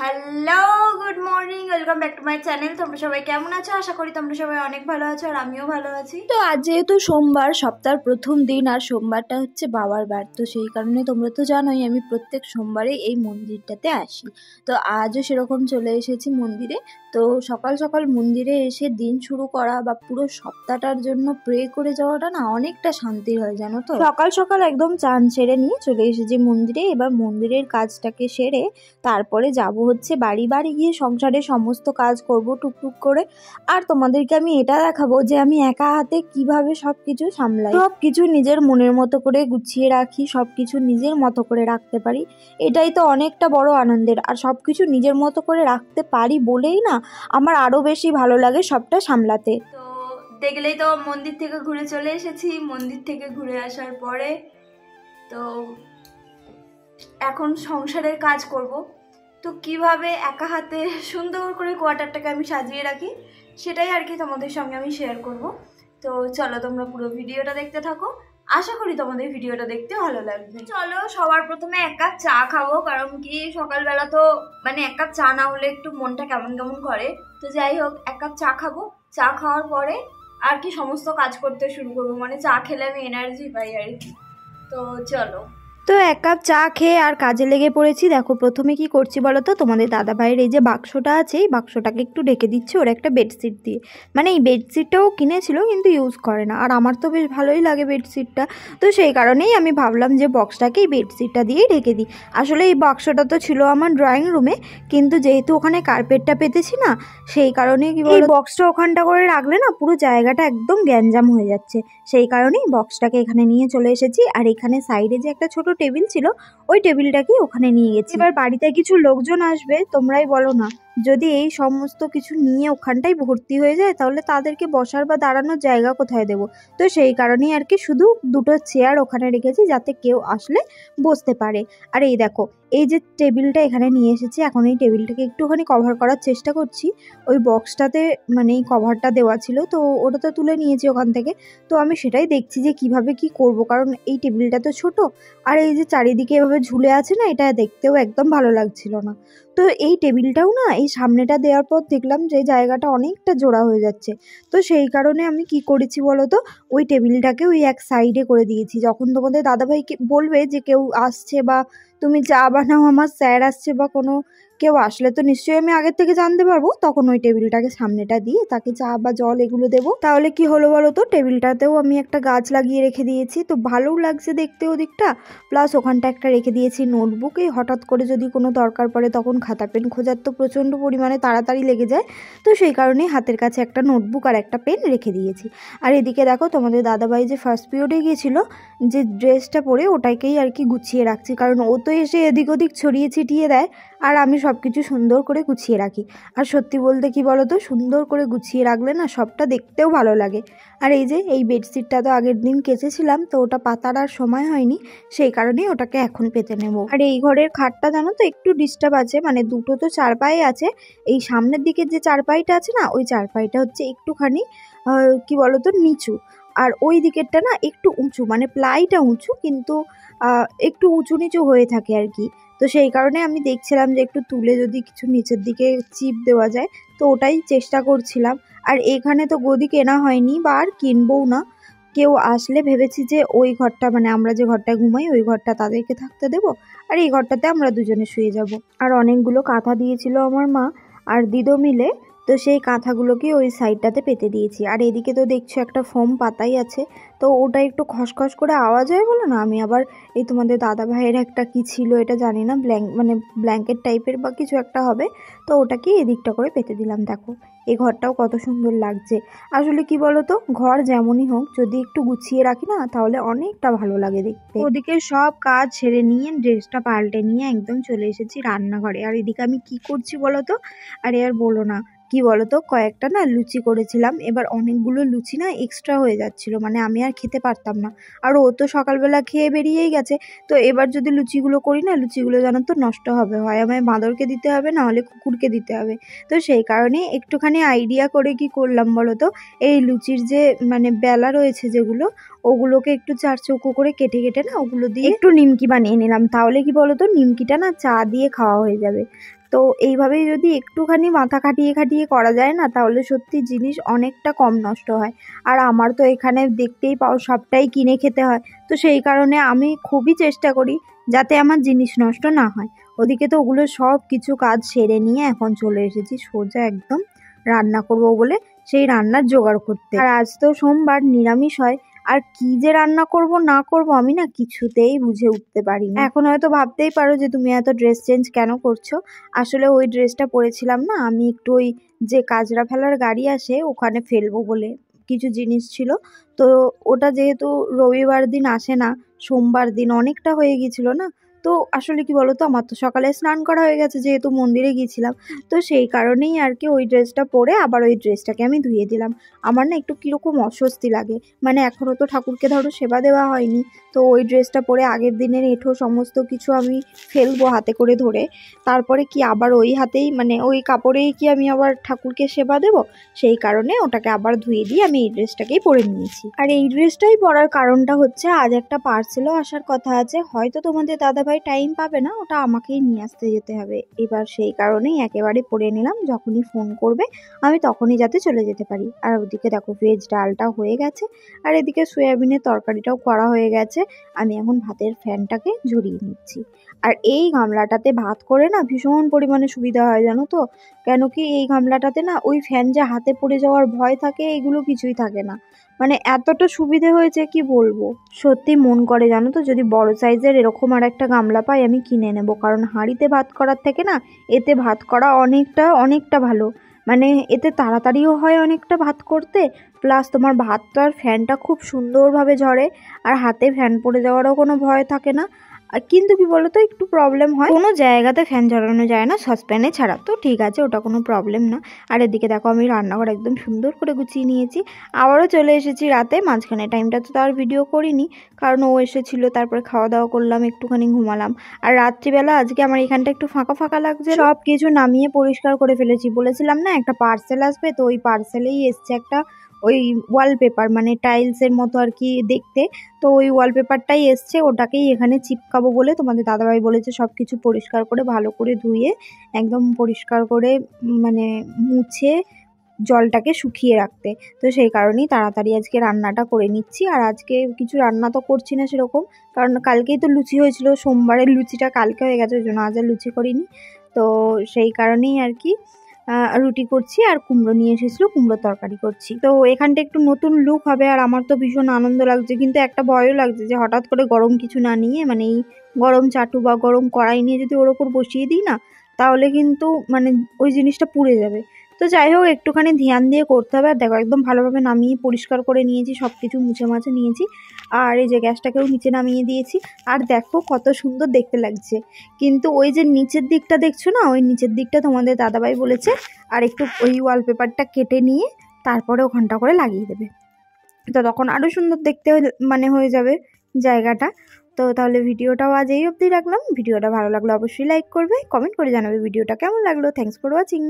Hello, good morning, welcome back to my channel. তোমরা সবাই কেমন আছো? আশা করি তোমরা সবাই অনেক ভালো আছো আর আমিও ভালো আছি। তো আজ যেহেতু সোমবার, সপ্তাহের প্রথম দিন, আর সোমবারটা হচ্ছে বাবার বার, তো সেই কারণে তোমরা তো জানোই আমি প্রত্যেক সোমবারে এই মন্দিরটাতে আসি। তো আজও সেরকম চলে এসেছি মন্দিরে। তো সকাল সকাল মন্দিরে এসে দিন শুরু করা বা পুরো সপ্তাহটার জন্য প্রে করে যাওয়াটা না অনেকটা শান্তির হয়, জানো তো। সকাল সকাল একদম চান সেরে নিয়ে চলে এসেছি মন্দিরে। এবার মন্দিরের কাজটাকে সেরে তারপরে যাব হচ্ছে বাড়ি বাড়ি গিয়ে সংসারের সমস্ত কাজ করব টুকটুক করে। আর তোমাদেরকে আমি এটা দেখাবো যে আমি একা হাতে কিভাবে সবকিছু সামলাই, সবকিছু নিজের মনের মতো করে গুছিয়ে রাখি, সবকিছু নিজের মতো করে রাখতে পারি। এটাই তো অনেকটা বড় আনন্দের। আর সবকিছু নিজের মতো করে রাখতে পারি বলেই না আমার আরো বেশি ভালো লাগে সবটা সামলাতে। তো দেখলেই তো মন্দির থেকে ঘুরে চলে এসেছি। মন্দির থেকে ঘুরে আসার পরে তো এখন সংসারের কাজ করব। তো কিভাবে একা হাতে সুন্দর করে কোয়ার্টারটাকে আমি সাজিয়ে রাখি সেটাই আর কি তোমাদের সঙ্গে আমি শেয়ার করব। তো চলো তোমরা পুরো ভিডিওটা দেখতে থাকো, আশা করি তোমাদের ভিডিওটা দেখতে ভালো লাগবে। চলো সবার প্রথমে এক কাপ চা খাবো, কারণ কি সকালবেলা তো মানে এক কাপ চা না হলে একটু মনটা কেমন কেমন করে। তো যাই হোক, এক কাপ চা খাবো। চা খাওয়ার পরে আর কি সমস্ত কাজ করতে শুরু করবো, মানে চা খেলে আমি এনার্জি পাই আর কি। তো চলো। তো এক কাপ চা খেয়ে আর কাজে লেগে পড়েছি। দেখো প্রথমে কি করছি বলো তো, তোমাদের দাদা ভাইয়ের এই যে বাক্সটা আছে, এই বাক্সটাকে একটু ঢেকে দিচ্ছে ওর একটা বেডশিট দিয়ে। মানে এই বেডশিটটাও কিনেছিল কিন্তু ইউজ করে না, আর আমার তো বেশ ভালোই লাগে বেডশিটটা। তো সেই কারণেই আমি ভাবলাম যে বক্সটাকে এই বেডশিটটা দিয়েই ঢেকে দিই। আসলে এই বাক্সটা তো ছিল আমার ড্রয়িং রুমে, কিন্তু যেহেতু ওখানে কার্পেটটা পেতেছি না, সেই কারণে কি এই বক্সটা ওখানটা করে রাখলে না পুরো জায়গাটা একদম গ্যাঞ্জাম হয়ে যাচ্ছে। সেই কারণেই বক্সটাকে এখানে নিয়ে চলে এসেছি। আর এখানে সাইডে যে একটা ছোট টেবিল ছিল, ওই টেবিলটাকে ওখানে নিয়ে গেছি। এবার বাড়িতে কিছু লোকজন আসবে, তোমরাই বলো না, যদি এই সমস্ত কিছু নিয়ে ওখানটাই ভর্তি হয়ে যায় তাহলে তাদেরকে বসার বা দাঁড়ানোর জায়গা কোথায় দেবো। তো সেই কারণেই আর কি শুধু দুটো চেয়ার ওখানে রেখেছি যাতে কেউ আসলে বসতে পারে। আর এই দেখো, এই যে টেবিলটা এখানে নিয়ে এসেছি, এখন এই টেবিলটাকে একটুখানি কভার করার চেষ্টা করছি। ওই বক্সটাতে মানে এই কভারটা দেওয়া ছিল, তো ওটা তো তুলে নিয়েছি ওখান থেকে। তো আমি সেটাই দেখছি যে কিভাবে কি করব, কারণ এই টেবিলটা তো ছোট, আর এই যে চারিদিকে এভাবে ঝুলে আছে না, এটা দেখতেও একদম ভালো লাগছিল না। তো এই টেবিলটাও না এই সামনেটা দেওয়ার পর দেখলাম যে জায়গাটা অনেকটা জোড়া হয়ে যাচ্ছে। তো সেই কারণে আমি কি করেছি বলো তো, ওই টেবিলটাকে ওই এক সাইডে করে দিয়েছি। যখন তোমাদের দাদাভাইকে বলবে যে কেউ আসছে বা তুমি চা বানাও, আমার স্যার আসছে বা কোনো কেউ আসলে তো নিশ্চয়ই আমি আগের থেকে জানতে পারবো, তখন ওই টেবিলটাকে সামনেটা দিয়ে তাকে চা বা জল এগুলো দেবো। তাহলে কি হলো বলো তো, টেবিলটাতেও আমি একটা গাছ লাগিয়ে রেখে দিয়েছি, তো ভালোও লাগছে দেখতে ওদিকটা। প্লাস ওখানটা একটা রেখে দিয়েছি নোটবুক, এই হঠাৎ করে যদি কোনো দরকার পড়ে তখন খাতা পেন খোঁজার তো প্রচণ্ড পরিমাণে তাড়াতাড়ি লেগে যায়। তো সেই কারণেই হাতের কাছে একটা নোটবুক আর একটা পেন রেখে দিয়েছি। আর এদিকে দেখো তোমাদের দাদাভাই যে ফার্স্ট পিরিয়ডে গিয়েছিল, যে ড্রেসটা পরে ওটাকেই আর কি গুছিয়ে রাখছি, কারণ ও তো এসে এদিক ওদিক ছড়িয়ে ছিটিয়ে দেয়, আর আমি সব কিছু সুন্দর করে গুছিয়ে রাখি। আর সত্যি বলতে কি বলো তো, সুন্দর করে গুছিয়ে রাখলে না সবটা দেখতেও ভালো লাগে। আর এই যে এই বেডশিটটা তো আগের দিন কেচেছিলাম, তো ওটা পাতার আর সময় হয়নি, সেই কারণেই ওটাকে এখন পেতে নেব। আর এই ঘরের খাটটা জানো তো একটু ডিস্টার্ব আছে, মানে দুটো তো চারপাই আছে, এই সামনের দিকের যে চারপাইটা আছে না, ওই চারপাইটা হচ্ছে একটুখানি কি বলতো নিচু, আর ওই দিকেরটা না একটু উঁচু, মানে প্লাইটা উঁচু কিন্তু একটু উঁচু নিচু হয়ে থাকে আর কি। তো সেই কারণে আমি দেখছিলাম যে একটু তুলে যদি কিছু নিচের দিকে চিপ দেওয়া যায়, তো ওটাই চেষ্টা করছিলাম। আর এখানে তো গদি কেনা হয়নি বা আর কিনবও না, কেউ আসলে ভেবেছি যে ওই ঘরটা মানে আমরা যে ঘরটায় ঘুমাই ওই ঘরটা তাদেরকে থাকতে দেব, আর এই ঘরটাতে আমরা দুজনে শুয়ে যাব। আর অনেকগুলো কাঁথা দিয়েছিল আমার মা আর দিদো মিলে, তো সেই কাঁথাগুলোকে ওই সাইডটাতে পেতে দিয়েছি। আর এদিকে তো দেখছো একটা ফোম পাতাই আছে, তো ওটা একটু খসখস করে আওয়াজ হয় বলো না, আমি আবার এই তোমাদের দাদা ভাইয়ের একটা কি ছিল এটা জানি না, মানে ব্ল্যাঙ্কেট টাইপের বা কিছু একটা হবে, তো ওটাকে এদিকটা করে পেতে দিলাম। দেখো এই ঘরটাও কত সুন্দর লাগছে। আসলে কি বলো তো, ঘর যেমনই হোক যদি একটু গুছিয়ে রাখি না তাহলে অনেকটা ভালো লাগে দেখতে। ওদিকে সব কাজ ছেড়ে নিয়ে ড্রেসটা পাল্টে নিয়ে একদম চলে এসেছি রান্নাঘরে। আর এদিকে আমি কি করছি বলো তো, আরে আর বলো না, কি বলতো, কয়েকটা না লুচি করেছিলাম, এবার অনেকগুলো লুচি না এক্সট্রা হয়ে যাচ্ছিল, মানে আমি আর খেতে পারতাম না। আর ও তো সকালবেলা খেয়ে বেরিয়েই গেছে, তো এবার যদি লুচিগুলো করি না, লুচিগুলো জানো তো নষ্ট হবে, হয় আমায় বাঁদরকে দিতে হবে না হলে কুকুরকে দিতে হবে। তো সেই কারণে একটুখানি আইডিয়া করে কি করলাম বলো তো, এই লুচির যে মানে বেলা রয়েছে যেগুলো, ওগুলোকে একটু চার চৌকো করে কেটে কেটে না ওগুলো দিয়ে একটু নিমকি বানিয়ে নিলাম। তাহলে কি বলো তো, নিমকিটা না চা দিয়ে খাওয়া হয়ে যাবে। তো এইভাবেই যদি একটুখানি মাথা খাটিয়ে খাটিয়ে করা যায় না, তাহলে সত্যি জিনিস অনেকটা কম নষ্ট হয়। আর আমার তো এখানে দেখতেই পাও সবটাই কিনে খেতে হয়, তো সেই কারণে আমি খুবই চেষ্টা করি যাতে আমার জিনিস নষ্ট না হয়। ওদিকে তো ওগুলো সব কিছু কাজ সেরে নিয়ে এখন চলে এসেছি সোজা একদম রান্না করব বলে সেই রান্নার জোগাড় করতে। আর আজ তো সোমবার, নিরামিষ হয়। আর কি যে রান্না করব না করব আমি না কিছুতেই বুঝে উঠতে পারি না। এখন হয়তো ভাবতেই পারো যে তুমি এত ড্রেস চেঞ্জ কেন করছো। আসলে ওই ড্রেসটা পরেছিলাম না আমি একটু ওই যে কাচরা ফেলার গাড়ি আসে ওখানে ফেলবো বলে, কিছু জিনিস ছিল। তো ওটা যেহেতু রবিবার দিন আসে না, সোমবার দিন অনেকটা হয়ে গিয়েছিল না। তো আসলে কি বলতো, আমার তো সকালে স্নান করা হয়ে গেছে যেহেতু মন্দিরে গিয়েছিলাম। তো সেই কারণেই আর কি ওই ড্রেসটা পরে আবার ওই ড্রেসটাকে আমি ধুয়ে দিলাম। আমার না একটু কীরকম অস্বস্তি লাগে, মানে এখনও তো ঠাকুরকে ধরো সেবা দেওয়া হয়নি। তো ওই ড্রেসটা পরে আগের দিনের এঁঠো সমস্ত কিছু আমি ফেলবো হাতে করে ধরে, তারপরে কি আবার ওই হাতেই মানে ওই কাপড়েই কি আমি আবার ঠাকুরকে সেবা দেব। সেই কারণে ওটাকে আবার ধুয়ে দিয়ে আমি এই ড্রেসটাকেই পরে নিয়েছি। আর এই ড্রেসটাই পরার কারণটা হচ্ছে আজ একটা পার্সেলও আসার কথা আছে, হয়তো তোমাদের দাদাভাই টাইম পাবে না, ওটা আমাকেই নিয়ে আসতে যেতে হবে। এবার সেই কারণেই একেবারে পরে নিলাম, যখনই ফোন করবে আমি তখনই যাতে চলে যেতে পারি। আর ওদিকে দেখো ভেজ ডালটা হয়ে গেছে, আর এদিকে সয়াবিনের তরকারিটাও করা হয়ে গেছে। আমি এখন ভাতের ফ্যানটাকে ঝরিয়ে নিচ্ছি। আর এই গামলাটাতে ভাত করে না ভীষণ পরিমাণে সুবিধা হয় জানো তো, কেন কি এই গামলাটাতে না ওই ফ্যান যে হাতে পড়ে যাওয়ার ভয় থাকে এগুলো কিছুই থাকে না। মানে এতটা সুবিধে হয়েছে কি বলবো, সত্যি মন করে জানো তো যদি বড় সাইজের এরকম আর একটা গামলা পাই আমি কিনে নেব। কারণ হাঁড়িতে ভাত করার থেকে না এতে ভাত করা অনেকটা ভালো। মানে এতে তাড়াতাড়িও হয় অনেকটা ভাত করতে, প্লাস তোমার ভাতটার ফ্যানটা খুব সুন্দরভাবে ঝরে, আর হাতে ফ্যান পড়ে যাওয়ারও কোনো ভয় থাকে না। কিন্তু কি বলতো একটু প্রবলেম হয়, কোনো জায়গাতে ফ্যান ঝরানো যায় না সসপ্যানে ছাড়া, তো ঠিক আছে ওটা কোনো প্রবলেম না। আর এদিকে দেখো আমি রান্নাঘর একদম সুন্দর করে গুছিয়ে নিয়েছি। আবারও চলে এসেছি রাতে, মাঝখানে টাইমটা তো তার ভিডিও করিনি কারণ ও এসেছিলো, তারপরে খাওয়া দাওয়া করলাম, একটুখানি ঘুমালাম। আর রাত্রিবেলা আজকে আমার এখানটা একটু ফাঁকা ফাঁকা লাগছে, সব কিছু নামিয়ে পরিষ্কার করে ফেলেছি। বলেছিলাম না একটা পার্সেল আসবে, তো ওই পার্সেলেই এসছে একটা ওই ওয়ালপেপার, মানে টাইলসের মতো আর কি দেখতে। তো ওই ওয়ালপেপারটাই এসছে, ওটাকেই এখানে চিপকাবো বলে তোমাদের দাদাভাই বলেছে সব কিছু পরিষ্কার করে ভালো করে ধুয়ে একদম পরিষ্কার করে মানে মুছে জলটাকে শুকিয়ে রাখতে। তো সেই কারণেই তাড়াতাড়ি আজকে রান্নাটা করে নিচ্ছি। আর আজকে কিছু রান্না তো করছি না সেরকম, কারণ কালকেই তো লুচি হয়েছিল, সোমবারের লুচিটা কালকে হয়ে গেছে, ওই জন্য আজ আর লুচি করিনি। তো সেই কারণেই আর কি রুটি করছি, আর কুমড়ো নিয়ে এসেছিলো, কুমড়ো তরকারি করছি। তো এখানটা একটু নতুন লুক হবে, আর আমার তো ভীষণ আনন্দ লাগছে, কিন্তু একটা ভয়ও লাগছে যে হঠাৎ করে গরম কিছু না নিয়ে, মানে এই গরম চাটু বা গরম কড়াই নিয়ে যদি ওর ওপর বসিয়ে দিই না, তাহলে কিন্তু মানে ওই জিনিসটা পুড়ে যাবে। তো যাই হোক একটুখানি ধ্যান দিয়ে করতে হবে। আর দেখো একদম ভালোভাবে নামিয়ে পরিষ্কার করে নিয়েছি, সব কিছু মুছে মাছে নিয়েছি। আর এই যে গ্যাসটাকেও নিচে নামিয়ে দিয়েছি। আর দেখো কত সুন্দর দেখতে লাগছে, কিন্তু ওই যে নিচের দিকটা দেখছো না, ওই নিচের দিকটা তোমাদের দাদাভাই বলেছে আর একটু ওই ওয়ালপেপারটা কেটে নিয়ে তারপরে ওখানটা করে লাগিয়ে দেবে, তো তখন আরও সুন্দর দেখতে মানে হয়ে যাবে জায়গাটা। তো তাহলে ভিডিওটাও আজ এই অবধি রাখলাম। ভিডিওটা ভালো লাগলো অবশ্যই লাইক করবে, কমেন্ট করে জানাবে ভিডিওটা কেমন লাগলো। Thanks for watching.